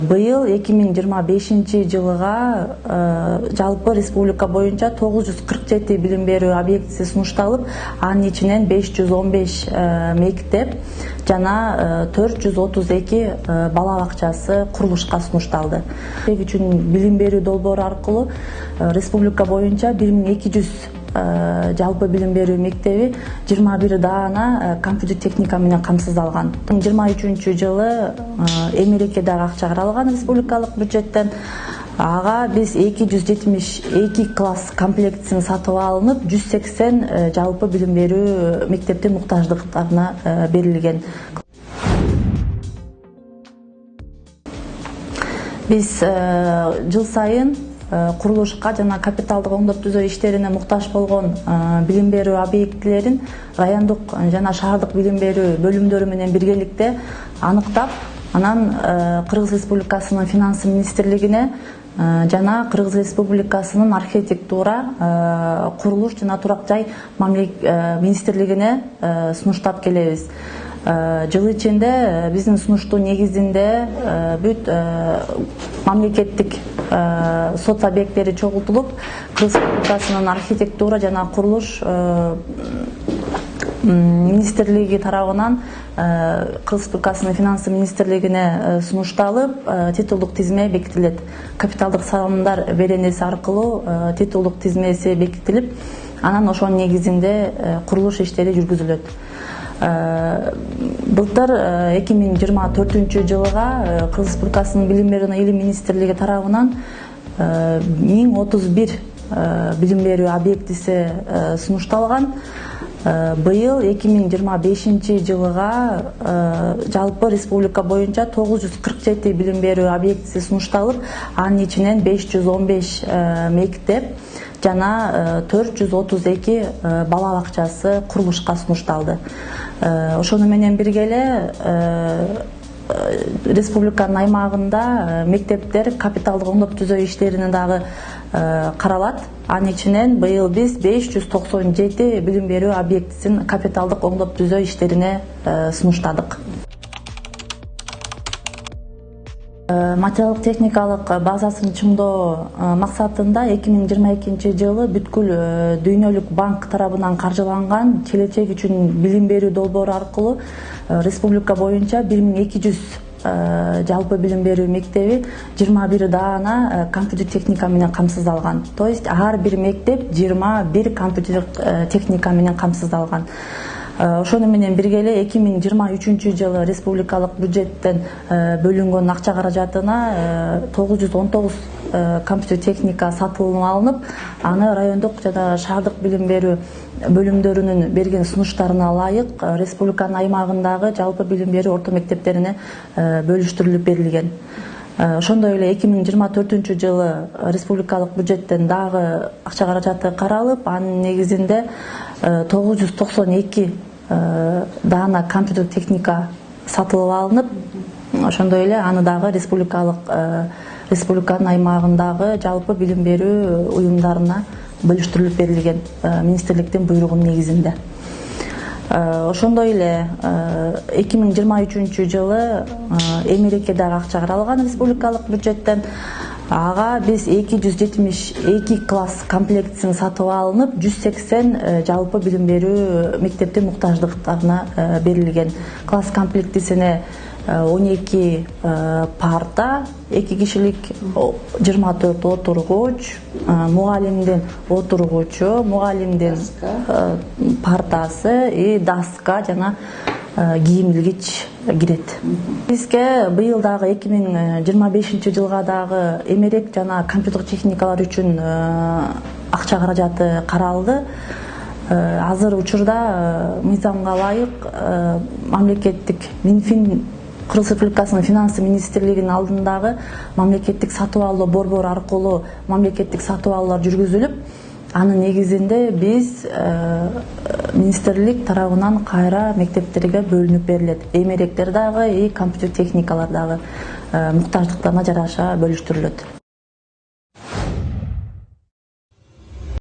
Быйыл 2025 жылга жалпы республика боюнча 947 билим берүү объектиси сунушталып, анын ичинен 515 мектеп жана 432 бала бакчасы курулушка сунушталды. Үчүн билим берүү долбоору аркылуу республика боюнча 1200 жалпы билим берүү мектеби 21 даана компьютер техника менен камсыздалган. 23 жылы эмелекке дагы акча каралган республикалык бюджеттен. Ага биз 272 класс комплектисин сатып алынып, 180 жалпы билим берүү мектептин муктаждыктарына берилген. Биз жыл сайын курулушка жана капиталдык оңдоп түзөө иштерине муктаж болгон билим берүү объектилерин райондук жана шаардык билим берүү бөлүмдөрү менен биргеликте аныктап, анан Кыргыз Республикасынын финансы министрлигине жана Кыргыз Республикасынын архитектура, курулуш жана турак жай министрлигине сунуштап келебиз. Жыл ичинде биздин сунуштуу негизинде бүт мамлекеттик сот объекттери чогултулуп, Кыргыз Республикасынын архитектура жана курулуш министрлиги тарабынан Кыргыз Республикасынын финансы министрлигине сунушталып, титулдук тизме бекитилет. Капиталдык салымдар беренеси аркылуу титулдук тизмеси бекитилип, анан ошонун негизинде курулуш иштери жүргүзүлөт. Былтыр 2024 жылга Кыргыз Республикасынын билим берүү жана илим министрлиги тарабынан 1031 билим берүү объектиси сунушталган. Быйыл 2025 жылга жалпы республика боюнча 947 билим берүү объектиси сунушталып, анын ичинен 515 мектеп жана 432 бала бакчасы курулушка сунушталды. Ошону менен бирге эле республиканын аймагында мектептер капиталдык оңдоп түзөө иштерине дагы каралат. Анын ичинен быйыл биз 597 билим берүү объектисин капиталдык оңдоп түзөө иштерине сунуштадык. Материалдык техникалык базасын чыңдоо максатында 2022 жылы бүткүл дүйнөлүк банк тарабынан каржыланган келечек үчүн билим берүү долбоору аркылуу республика боюнча 1200 жалпы билим берүү мектеби 21 даана компьютер техника менен камсыздалган. То есть ар бир мектеп 21 компьютер техника менен камсыздалган. Ошону менен бирге эле 2023 жылы республикалык бюджеттен бөлүнгөн акча каражатына 919 компьютер техника сатылып алынып, аны райондук жана шаардык билим берүү бөлүмдөрүнүн берген сунуштарына ылайык республиканын аймагындагы жалпы билим берүү орто мектептерине бөлүштүрүлүп берилген. Ошондой эле 2024 жылы республикалык бюджеттен дагы акча каражаты каралып, анын негизинде 992 даана компьютер техника сатылып алынып, ошондой эле аны дагы республиканын аймагындагы жалпы билим берүү уюмдарына бөлүштүрүлүп берилген министрликтин буйругунун негизинде. Ошондой эле 2023 жылы эмелекке дагы акча каралган республикалык бюджеттен. Ага биз 272 класс комплектисин сатып алынып, 180 жалпы билим берүү мектептин муктаждыктарына берилген. Класс комплектисине 12 парта, 2 кишилик 24 отургуч, мугалимдин отургучу, мугалимдин партасы и доска жана кийимилгич кирет. Бизге быйыл дагы 2025 жылга дагы эмерек жана компьютер техникалар үчүн акча каражаты каралды. Азыр учурда мыйзамга ылайык мамлекеттик Минфин Кыргыз Республикасынын финансы министрлигинин алдындагы мамлекеттик сатып алуу борбору аркылуу мамлекеттик сатып алуулар жүргүзүлүп, анын негизинде биз министрлик тарабынан кайра мектептерге бөлүнүп берилет. Эмеректер дагы и компьютер техникалар дагы муктаждыктарына жараша бөлүштүрүлөт.